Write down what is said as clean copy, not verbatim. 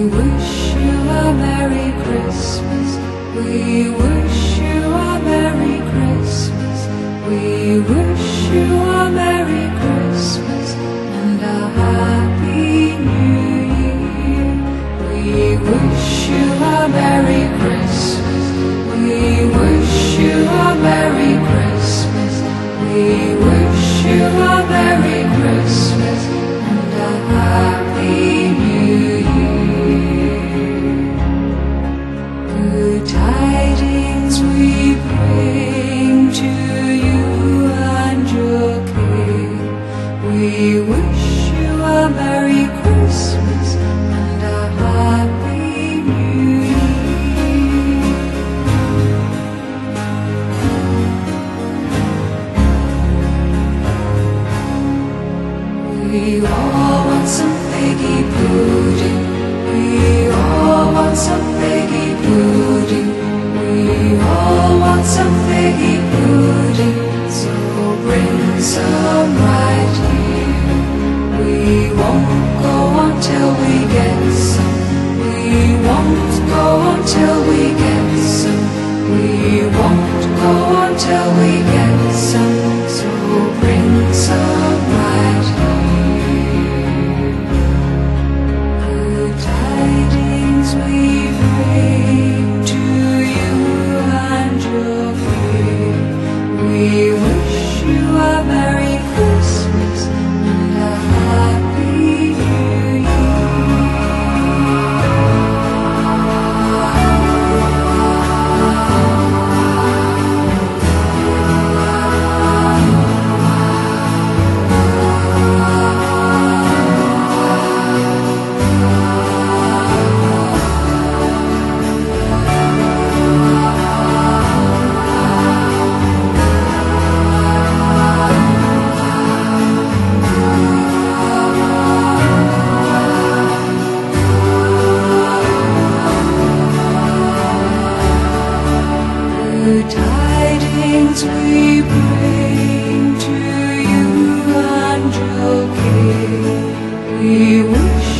wish you a Merry Christmas. We wish you a Merry Christmas. We wish you a Merry Christmas and a Happy New Year. We wish you a Merry Christmas. We wish you a Merry Christmas. We wish you a Merry Christmas and a Happy New Year. Good tidings we bring to you and your King. We wish you a Merry Christmas and a Happy New Year. We all want some figgy pudding. We all want some figgy pudding. We all want some figgy pudding. So bring some right here. We won't go until we get some. We won't go until we get some. We won't go until we get some. So bring some right here. Good tidings we bring to you and your King. We wish you a Merry Christmas and a Happy New Year. Good tidings we bring to you and your King. We wish